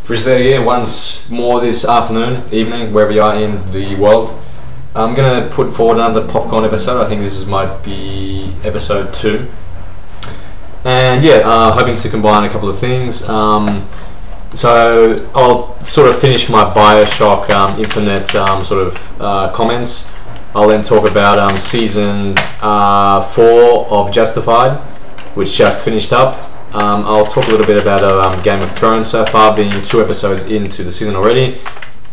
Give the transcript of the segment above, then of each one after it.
Forristicat here once more this afternoon, evening, wherever you are in the world. I'm going to put forward another popcorn episode. I think might be episode 2. And yeah, hoping to combine a couple of things. So I'll sort of finish my Bioshock Infinite comments. I'll then talk about season 4 of Justified, which just finished up. I'll talk a little bit about Game of Thrones so far, being 2 episodes into the season already,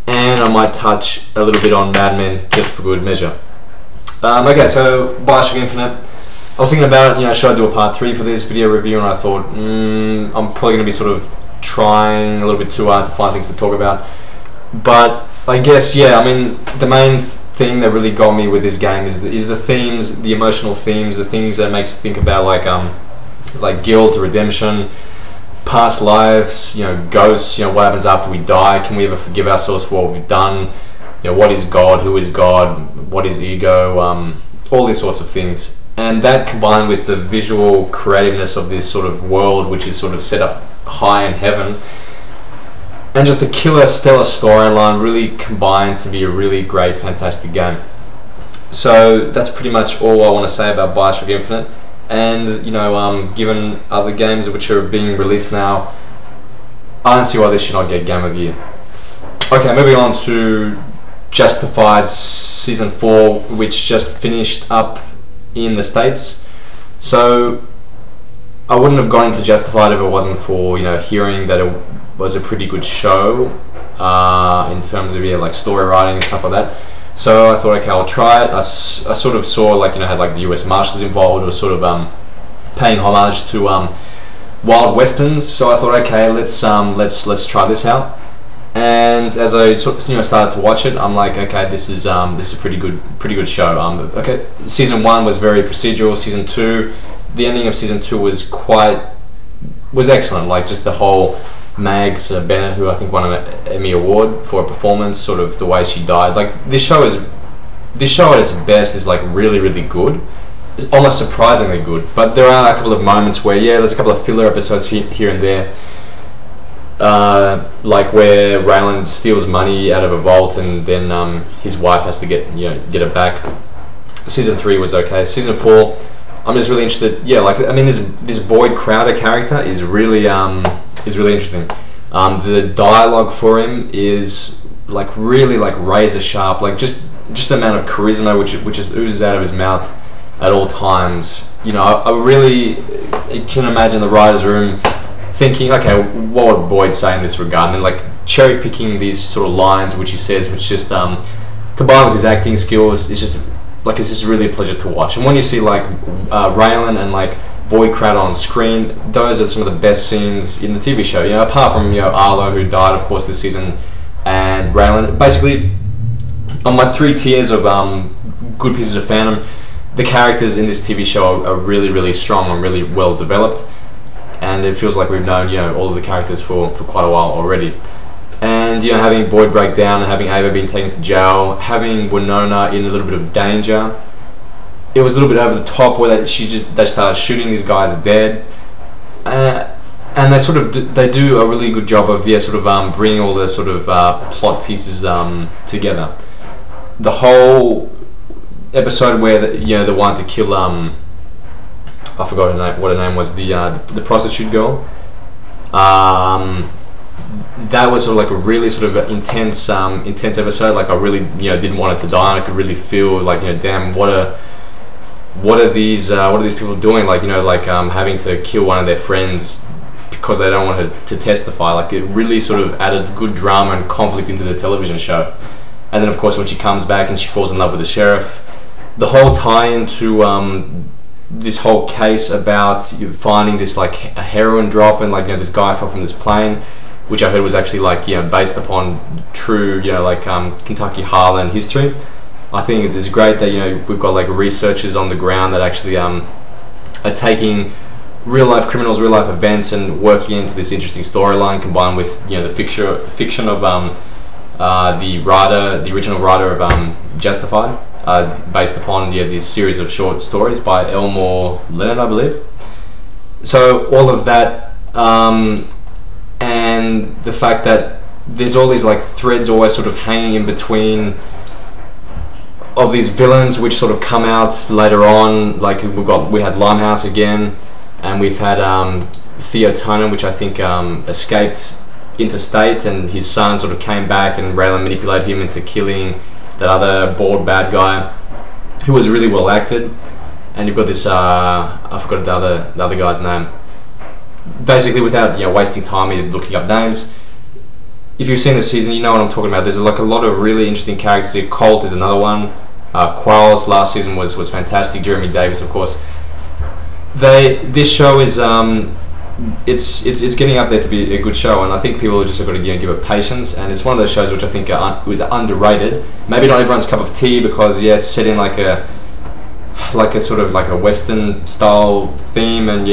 and I might touch a little bit on Mad Men just for good measure. Okay, so Bioshock Infinite. I was thinking about should I do a part 3 for this video review, and I thought I'm probably going to be sort of trying a little bit too hard to find things to talk about. But I guess the main thing that really got me with this game is the themes, the emotional themes, the things that makes you think about like guilt, redemption, past lives, ghosts, what happens after we die, can we ever forgive ourselves for what we've done, what is God, who is God, what is ego, all these sorts of things. And that combined with the visual creativeness of this sort of world, which is sort of set up high in heaven, and just a killer, stellar storyline really combined to be a really great, fantastic game. So that's pretty much all I want to say about Bioshock Infinite. And given other games which are being released now, I don't see why this should not get Game of the Year. Okay, moving on to Justified Season 4, which just finished up in the States. So I wouldn't have gone into Justified if it wasn't for hearing that it was a pretty good show in terms of like story writing and stuff like that. So I thought, okay, I'll try it. I sort of saw had like the US Marshals involved, or sort of paying homage to Wild Westerns. So I thought, okay, let's try this out. And as I started to watch it, I'm like, okay, this is a pretty good show. Okay, season 1 was very procedural. Season 2, the ending of season 2 was excellent. Like just the whole Mags Bennett, who I think won an Emmy Award for a performance, sort of the way she died. Like this show at its best is like really good. It's almost surprisingly good. But there are a couple of moments where there's a couple of filler episodes here and there, like where Raylan steals money out of a vault and then his wife has to get it back. Season 3 was okay. Season 4, I'm just really interested. This Boyd Crowder character is really interesting. The dialogue for him is really razor sharp. Like just the amount of charisma which just oozes out of his mouth at all times. I really can imagine the writers' room thinking, okay, what would Boyd say in this regard? And then cherry picking these sort of lines which he says, which just combined with his acting skills, it's just really a pleasure to watch. And when you see Raylan and Boyd Crowder on screen, those are some of the best scenes in the TV show. Apart from Arlo, who died, of course, this season, and Raylan. Basically, on my 3 tiers of good pieces of fandom, the characters in this TV show are really strong and really well developed, and it feels like we've known all of the characters for quite a while already. And having Boyd break down, and having Ava being taken to jail, having Winona in a little bit of danger. It was a little bit over the top where they started shooting these guys dead, and they do a really good job of bringing all the sort of plot pieces together. The whole episode where the one to kill I forgot what her name was, the prostitute girl. That was sort of a really sort of intense episode. I really didn't want it to die, and I could really feel damn, what are these people doing? Having to kill one of their friends because they don't want her to testify. It really sort of added good drama and conflict into the television show. And then of course when she comes back and she falls in love with the sheriff, the whole tie-in to this whole case about finding this a heroin drop, and this guy fell from this plane, which I heard was actually based upon true Kentucky Highland history. I think it's great that we've got researchers on the ground that actually are taking real life criminals, real life events, and working into this interesting storyline, combined with the fiction of the original writer of Justified, based upon this series of short stories by Elmore Leonard, I believe. So all of that, and and the fact that there's all these like threads always sort of hanging in between of these villains which sort of come out later on. Like we had Limehouse again, and we've had Theo Tonin, which I think escaped interstate, and his son sort of came back and Raylan manipulated him into killing that other bald bad guy who was really well acted. And you've got this I forgot the other guy's name. Basically, without wasting time with looking up names, if you've seen the season, you know what I'm talking about. There's like a lot of really interesting characters here. Colt is another one. Quarles last season was fantastic. Jeremy Davis, of course. This show is it's getting up there to be a good show, and I think people are just got to give it patience. And it's one of those shows which I think was underrated. Maybe not everyone's cup of tea, because it's set in like a sort of like a Western style theme, and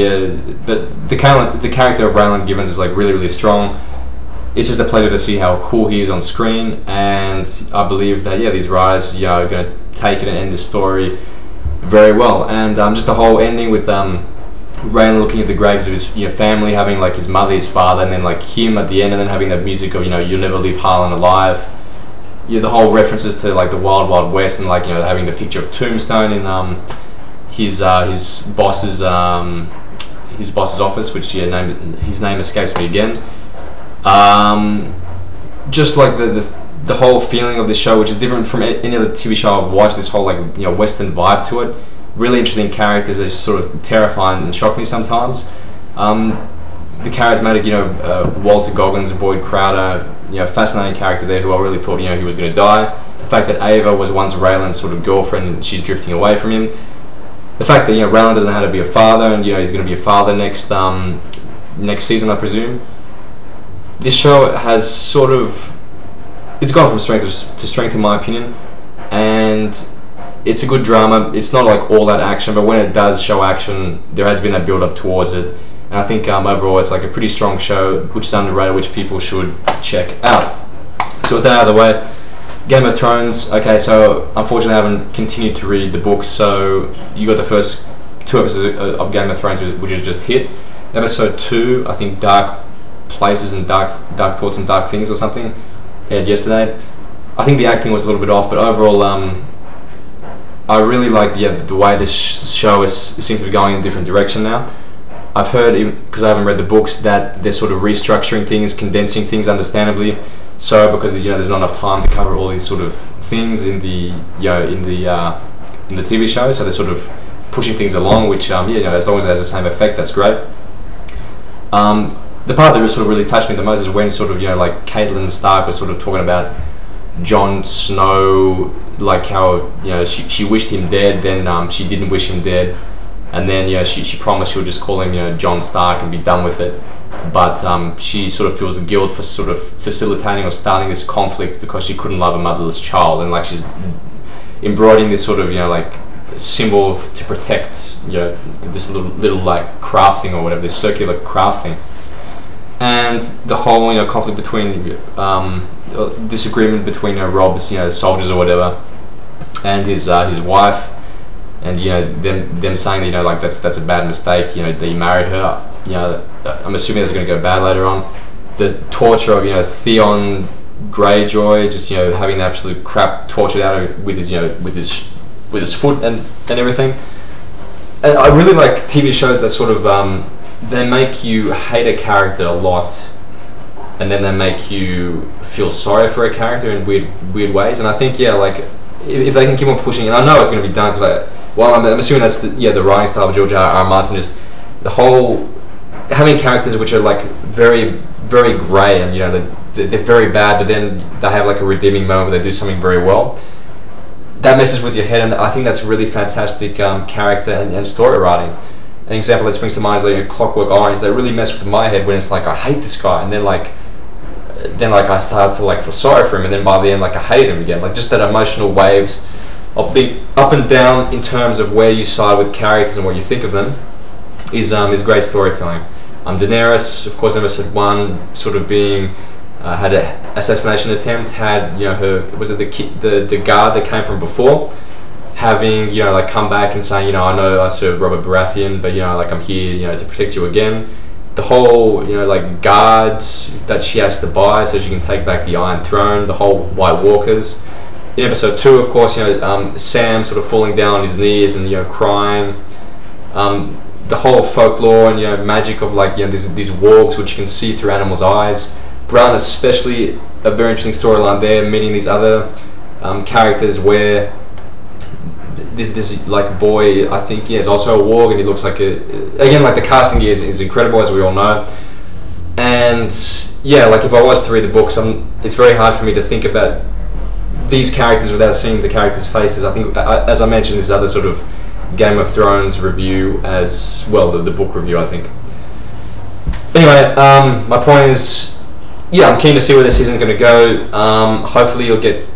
but the character of Raylan Givens is like really, really strong. It's just a pleasure to see how cool he is on screen, and I believe that these writers are going to take it and end the story very well. And just the whole ending with Raylan looking at the graves of his family, having like his mother, his father, and then like him at the end, and then having that music of "You'll Never Leave Harlan Alive." The whole references to like the Wild Wild West, and like having the picture of Tombstone in his boss's office, which his name escapes me again. Just like the whole feeling of this show, which is different from any other TV show I've watched. This whole like Western vibe to it. Really interesting characters that sort of terrify and shock me sometimes. The charismatic Walter Goggins and Boyd Crowder, fascinating character there, who I really thought he was going to die. The fact that Ava was once Raylan's sort of girlfriend and she's drifting away from him. The fact that Raylan doesn't know how to be a father, and he's going to be a father next season, I presume. This show has it's gone from strength to strength in my opinion, and it's a good drama. It's not like all that action, but when it does show action, there has been that build up towards it. And I think overall it's like a pretty strong show, which is underrated, which people should check out. So with that out of the way, Game of Thrones. Okay, so unfortunately I haven't continued to read the books, so you got the first 2 episodes of Game of Thrones, which has just hit. Episode 2, I think Dark Places and Dark Thoughts and Dark Things or something, aired yesterday. I think the acting was a little bit off, but overall I really like the way this show seems to be going in a different direction now. I've heard, because I haven't read the books, that they're sort of restructuring things, condensing things, understandably. So because there's not enough time to cover all these sort of things in the TV show, so they're sort of pushing things along. Which as long as it has the same effect, that's great. The part that sort of really touched me the most is when sort of like Catelyn Stark was sort of talking about Jon Snow, like how she wished him dead, then she didn't wish him dead. And then she promised she would just call him Jon Stark and be done with it, but she sort of feels the guilt for sort of facilitating or starting this conflict because she couldn't love a motherless child, and like she's embroidering this sort of like symbol to protect this little like craft thing or whatever, this circular craft thing. And the whole conflict between disagreement between Rob's soldiers or whatever and his wife. And them saying that like that's a bad mistake, that you married her. I'm assuming that's going to go bad later on. The torture of Theon Greyjoy, just having the absolute crap tortured out of with his foot and everything. And I really like TV shows that sort of they make you hate a character a lot, and then they make you feel sorry for a character in weird ways. And I think like if they can keep on pushing, and I know it's going to be done because I'm assuming that's the writing style of George R. Martin, is the whole having characters which are like very, very grey, and they're very bad, but then they have like a redeeming moment where they do something very well. That messes with your head, and I think that's really fantastic character and story writing. An example that springs to mind is like Clockwork Orange. They really mess with my head when it's like I hate this guy, and then I start to like feel sorry for him, and then by the end like I hate him again. Like just that emotional waves of being up and down in terms of where you side with characters and what you think of them is great storytelling. Daenerys, of course, in episode 1, sort of being had an assassination attempt, had her, was it the guard that came from before, having like come back and saying I know I served Robert Baratheon, but like I'm here to protect you again. the whole, you know, like guards that she has to buy so she can take back the Iron Throne, the whole White Walkers. In episode 2, of course, you know, Sam sort of falling down on his knees and, you know, crying. The whole folklore and, you know, magic of, like, you know, these wargs which you can see through animals' eyes. Brown, especially, a very interesting storyline there, meeting these other characters where this like boy, I think, yeah, is also a warg, and he looks like again, like the casting here is incredible, as we all know. And yeah, like if I was to read the books, it's very hard for me to think about these characters without seeing the characters' faces. I think, as I mentioned, this other sort of Game of Thrones review as well, the book review, I think. Anyway, my point is, yeah, I'm keen to see where this season's going to go. Hopefully it'll get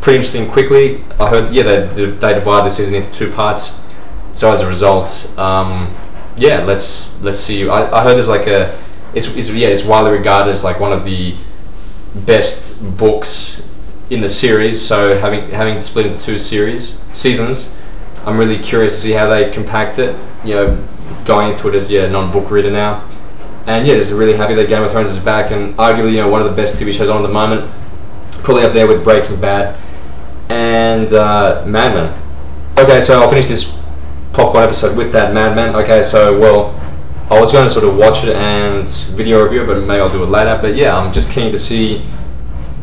pretty interesting quickly. I heard, yeah, they divide the season into 2 parts. So as a result, yeah, let's see. I heard there's like it's widely regarded as like one of the best books in the series. So having split into 2 seasons, I'm really curious to see how they compact it. You know, going into it as non-book reader now. And yeah, just really happy that Game of Thrones is back, and arguably, you know, one of the best TV shows on at the moment. Probably up there with Breaking Bad and Mad Men. Okay, so I'll finish this popcorn episode with that Mad Men. Okay, so well, I was going to sort of watch it and video review it, but maybe I'll do it later. But yeah, I'm just keen to see.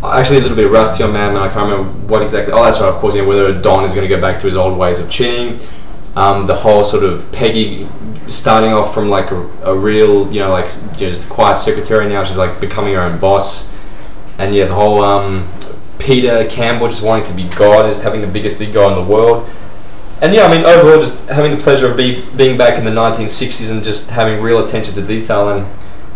Actually, a little bit rusty on Mad Men. I can't remember what exactly. Oh, that's right. Of course, yeah. Whether Don is going to go back to his old ways of cheating. The whole sort of Peggy starting off from like a real, you know, like just a quiet secretary, now she's like becoming her own boss. And yeah, the whole Peter Campbell just wanting to be God, just having the biggest ego in the world. And yeah, I mean, overall, just having the pleasure of being back in the 1960s and just having real attention to detail. And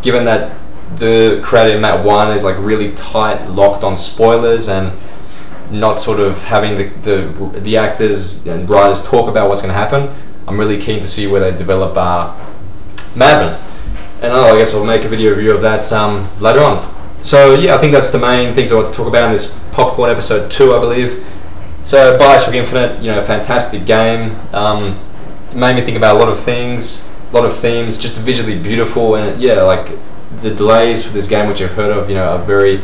given that the creator Matt Weiner is like really tight, locked on spoilers and not sort of having the actors and writers talk about what's going to happen, I'm really keen to see where they develop Mad Men. And I guess I'll make a video review of that later on. So yeah, I think that's the main things I want to talk about in this popcorn episode 2, I believe. So Bioshock Infinite, you know, fantastic game. Made me think about a lot of things, a lot of themes, just visually beautiful, and yeah, like the delays for this game, which I've heard of, you know, are very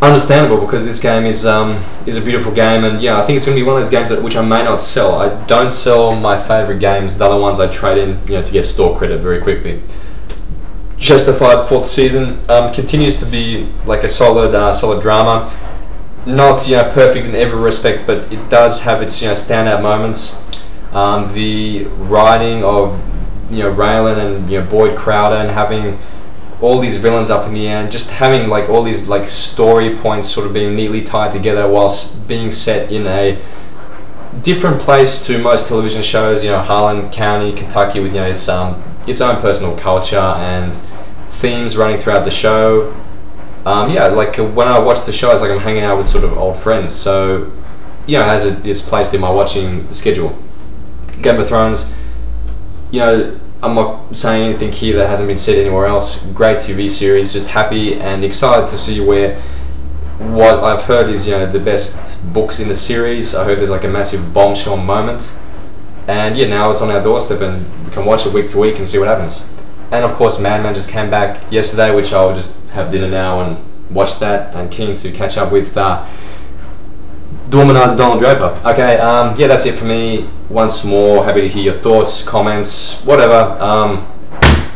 understandable because this game is a beautiful game. And yeah, I think it's going to be one of those games which I may not sell. I don't sell my favorite games. The other ones I trade in, you know, to get store credit very quickly. Justified 4th season continues to be like a solid drama. Not, you know, perfect in every respect, but it does have its, you know, standout moments. The writing of, you know, Raylan and, you know, Boyd Crowder, and having all these villains up in the end, just having like all these like story points sort of being neatly tied together whilst being set in a different place to most television shows, you know, Harlan County, Kentucky, with, you know, its own personal culture and themes running throughout the show. Yeah, like when I watch the show, it's like I'm hanging out with sort of old friends. So, you know, it has its place in my watching schedule. Game of Thrones, you know, I'm not saying anything here that hasn't been said anywhere else. Great TV series, just happy and excited to see where what I've heard is, you know, the best books in the series. I heard there's like a massive bombshell moment, and yeah, now it's on our doorstep and we can watch it week to week and see what happens. And of course, Mad Men just came back yesterday, which I'll just have dinner now and watch that, and keen to catch up with the womanizer Donald Draper. Okay, yeah, that's it for me. Once more, happy to hear your thoughts, comments, whatever. Oh,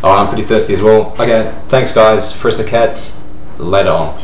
I'm pretty thirsty as well. Okay, thanks guys. Forristicat, later on.